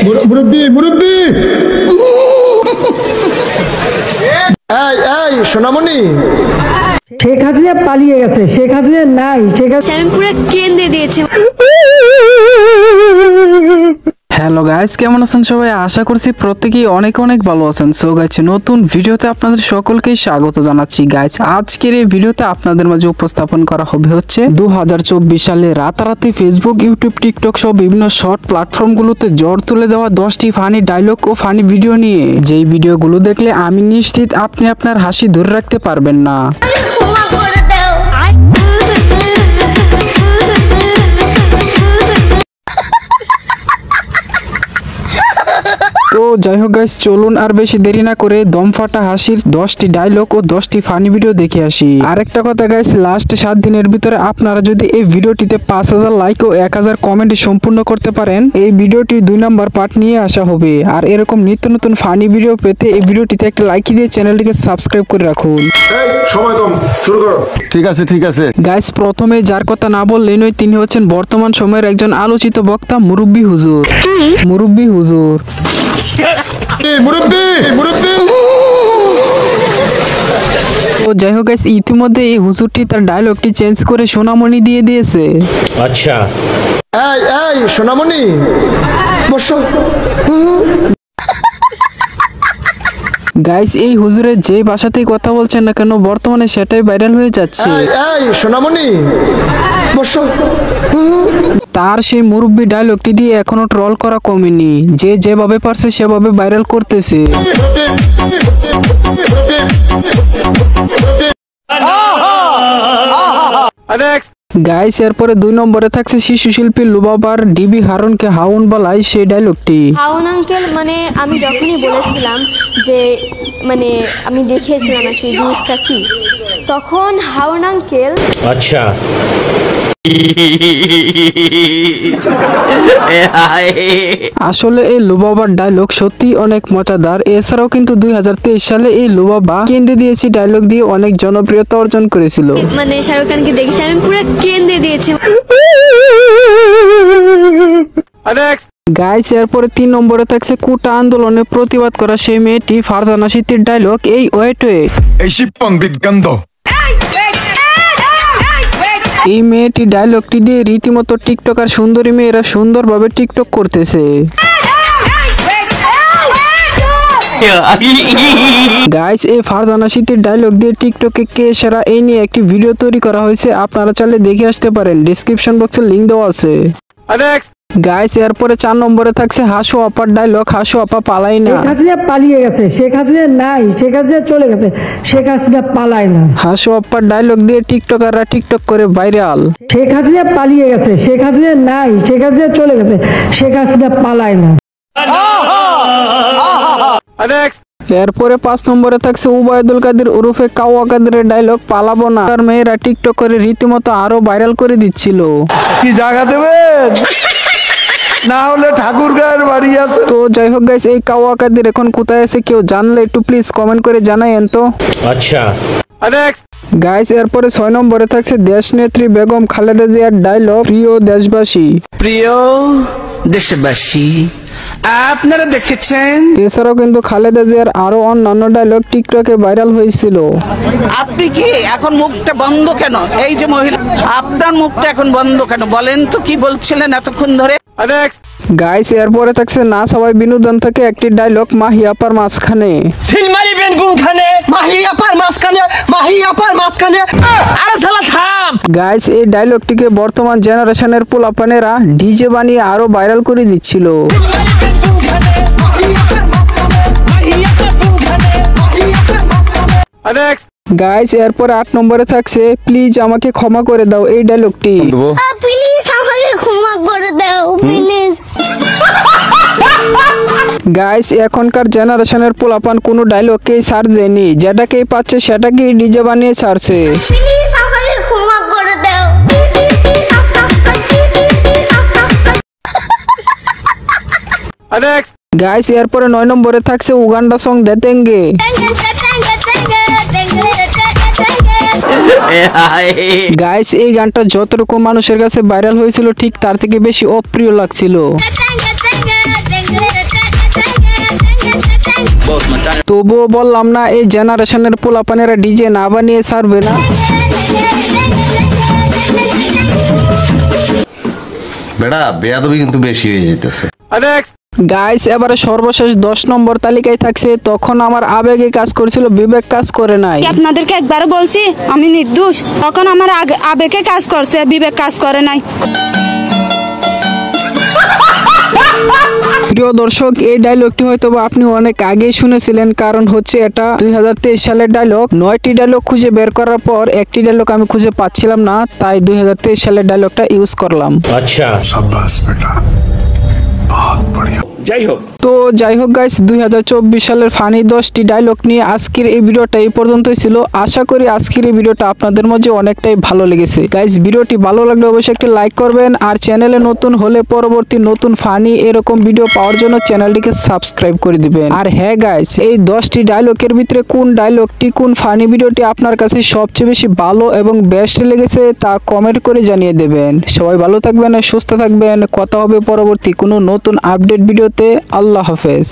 মুরব্বি মুরব্বি এই সোনামণি, শেখ হাসিনা পালিয়ে গেছে, শেখ হাসিনা নাই, শেখ হাসিনা আমি পুরো কেন্দ্রে দিয়েছি। হ্যালো গাইস, কেমন আছেন সবাই? আশা করছি প্রত্যেকেই অনেক অনেক ভালো আছেন। সো গাইস, নতুন ভিডিওতে আপনাদের সকলকেই স্বাগত জানাচ্ছি। গাইস, আজকের এই ভিডিওতে আপনাদের মাঝে উপস্থাপন করা হবে হচ্ছে 2024 সালে রাতারাতি ফেসবুক, ইউটিউব, টিকটক সহ বিভিন্ন শর্ট প্ল্যাটফর্মগুলোতে জ্বর তুলে দেওয়া 10টি ফানি ডায়লগ ও ফানি ভিডিও নিয়ে, যেই ভিডিওগুলো দেখলে আমি নিশ্চিত আপনি আপনার হাসি ধরে রাখতে পারবেন না। তো যাই হোক গাইস, চলুন আর বেশি দেরি না করে দমফাটা হাসির 10টি ডায়লগ ও 10টি ফানি ভিডিও দেখে আসি। আরেকটা কথা গাইস, লাস্ট 7 দিনের ভিতরে আপনারা যদি এই ভিডিওটিতে 5000 লাইক ও 1000 কমেন্ট সম্পূর্ণ করতে পারেন, এই ভিডিওটি 2 নাম্বার পার্ট নিয়ে আসা হবে। আর এরকম নিত্য নতুন ফানি ভিডিও পেতে এই ভিডিওটিতে একটা লাইক দিয়ে চ্যানেলটিকে সাবস্ক্রাইব করে রাখুন। সময় কম, শুরু করো। ঠিক আছে ঠিক আছে গাইস, প্রথমে যার কথা না বললেই নয়, তিনি হচ্ছেন বর্তমান সময়ের একজন আলোচিত বক্তা মুরব্বি হুজুর। মুরব্বি হুজুর তো যাই হোক গাইস, ইতিমধ্যে এই হুজুরটি তার ডায়লগটি চেঞ্জ করে সোনামণি দিয়ে দিয়েছে। আচ্ছা, এই সোনামণি বসো। গাইস, এই হুজুরের যে ভাষাতেই কথা বলছেন না কেন, বর্তমানে সেটাই ভাইরাল হয়ে যাচ্ছে। এই সোনামণি বসো। তার সেই মুরব্বি ডায়লগটি দিয়ে এখনো ট্রল করা কমেনি। যে যেভাবে পারছে সেভাবে ভাইরাল করতেছে। গাইস, এরপরে 2 নম্বরে থাকছে শিশু শিল্পী লুবাবার ডিবি হারুনকে হাউন বলাই সেই ডায়লগটি। হাউন আঙ্কেল মানে আমি যখনই বলেছিলাম যে মানে আমি দেখিয়েছিলাম সেই জিনিসটা কি, তখন হাউন আঙ্কেল আচ্ছা আসলে এই লুবাবার ডায়লগ সত্যি অনেক মজাদার। এছাড়াও কিন্তু 2023 সালে এই লুবাবা কেন্দ্রে দিয়েছি ডায়লগ দিয়ে অনেক জনপ্রিয়তা অর্জন করেছিল। মানে শাহরুখ খানকে দেখেছি, আমি পুরো কেন্দ্রে দিয়েছি। গাইস, এরপরে 3 নম্বরে থাকছে কোটা আন্দোলনে প্রতিবাদ করা সেই মেয়েটি ফারজানা সিদ্দির ডায়লগ এই ওয়েট ওয়েট। এই মেয়েটি ডায়লগটি দিয়ে রীতিমতো টিকটকার সুন্দরী মেয়েরা সুন্দরভাবে টিকটক করতেছে। গাইস, এই ফারজানা সিদ্দির ডায়লগ দিয়ে টিকটকে কে সেরা এই নিয়ে একটি ভিডিও তৈরি করা হয়েছে, আপনারা চাইলে দেখে আসতে পারেন, ডেসক্রিপশন বক্সে লিংক দেওয়া আছে। গাইস, এরপরে 4 নম্বরে থাকছে হাসু আপার ডায়লগ হাসু আপা পালাই না। শেখ হাসিনা পালিয়ে গেছে, শেখ হাসিনা নাই, শেখ হাসিনা চলে গেছে, শেখ হাসিনা পালায় না। হাসু আপার ডায়লগ দিয়ে টিকটকাররা টিকটক করে ভাইরাল। শেখ হাসিনা পালিয়ে গেছে, শেখ হাসিনা নাই, শেখ হাসিনা চলে গেছে, শেখ হাসিনা পালায় না। এরপরে 5 নম্বরে থাকছে উবায়দুল কাদের ওরফে কাওয়া কাদেরের ডায়লগ পালাবো না। আর মেয়েরা টিকটক করে রীতিমতো আরো ভাইরাল করে দিচ্ছিল। কি জায়গা দেবেন না হলে ঠাকুর গায়ের বাড়ি আছে। তো যাই হোক গাইস, এই কাওয়া কাদের এখন কোথায় আছে কেউ জানলে একটু প্লিজ কমেন্ট করে জানাইন তো। আচ্ছা গাইস, এরপরে 6 নম্বরে থাকছে দেশ নেত্রী বেগম খালেদা জিয়ার ডায়লগ প্রিয় দেশবাসী। প্রিয় দেশবাসী, আপনারা দেখেছেন। এছাড়াও কিন্তু খালেদা জিয়ার আরো অন্যান্য ডায়লগ টিকটকে ভাইরাল হয়েছিল। আপনি কি এখন মুখটা বন্ধ কেন? এই যে মহিলা, আপনার মুখটা এখন বন্ধ কেন বলেন তো, কি বলছিলেন এতক্ষণ ধরে? গাইস, এরপরে থাকছে না সবাই বিনোদন থেকে একটি ডায়লগ মাহি আপার মাঝখানে। সিলমারি বেন কোনখানে? মাহি আপার মাঝখানে, মাহি আপার মাঝখানে। আরে শালা থাম। গাইস, এই ডায়লগটিকে বর্তমান জেনারেশনের পোলাপানেরা ডিজে বানিয়ে আরো ভাইরাল করে দিচ্ছিল। গাইস, এরপরে 8 নম্বরে থাকছে প্লিজ আমাকে ক্ষমা করে দাও এই ডায়লগটি। প্লিজ আমাকে ক্ষমা করে দাও প্লিজ। গাইস, এখনকার জেনারেশনের পোলাপান কোনো ডায়লগকেই ছাড় দেয়নি, যেটাকেই পাচ্ছে সেটাকেই ডিজে বানিয়ে ছাড়ছে। প্লিজ আমাকে ক্ষমা করে দাও। গাইস, এরপরে 9 নম্বরে থাকছে উগান্ডা সং দেতেঙ্গে। গাইস, এই গানটা যতটুকু মানুষের কাছে ভাইরাল হয়েছিল ঠিক তার থেকে বেশি অপ্রিয় লাগছিল। তবুও বললাম না এই জেনারেশনের পোলাপানেরা ডিজে না বানিয়ে ছাড়বে না। বেটা বেয়াদবি কিন্তু বেশি হয়ে যেতেছে। গাইস এবারে সর্বশেষ 10 নম্বর তালিকায় থাকছে তখন আমার আবেগে কাজ করেছিল, বিবেক কাজ করে নাই। আপনাদেরকে একবার বলছি আমি নির্দোষ, তখন আমার আবেগে কাজ করছে, বিবেক কাজ করে নাই। প্রিয় দর্শক, এই ডায়লগটি হয়তো আপনি অনেক আগেই শুনেছিলেন, কারণ হচ্ছে এটা 2023 সালের ডায়লগ। 9টি ডায়লগ খুঁজে বের করার পর একটি ডায়লগ আমি খুঁজে পাচ্ছিলাম না, তাই 2023 সালের ডায়লগটা ইউজ করলাম। আচ্ছা শাবাশ বেটা, বহুত বড়িয়া। যাই হোক গাইস, 2024 সালের ফানি 10টি ডায়লগ নিয়ে আজকের এই ভিডিওটা এই পর্যন্তই ছিল। আশা করি আজকের এই ভিডিওটা আপনাদের মাঝে অনেকটাই ভালো লেগেছে। গাইস ভিডিওটি ভালো লাগলে অবশ্যই একটি লাইক করবেন, আর চ্যানেলে নতুন হলে পরবর্তী নতুন ফানি এরকম ভিডিও পাওয়ার জন্য চ্যানেলটিকে সাবস্ক্রাইব করে দিবেন। আর হ্যাঁ গাইস, এই 10টি ডায়লগের ভিতরে কোন ডায়লগটি, কোন ফানি ভিডিওটি আপনার কাছে সবচেয়ে বেশি ভালো এবং বেস্ট লেগেছে তা কমেন্ট করে জানিয়ে দেবেন। সবাই ভালো থাকবেন, সুস্থ থাকবেন। কথা হবে পরবর্তী কোনো নতুন আপডেট ভিডিওতে। আল্লাহ হাফেজ।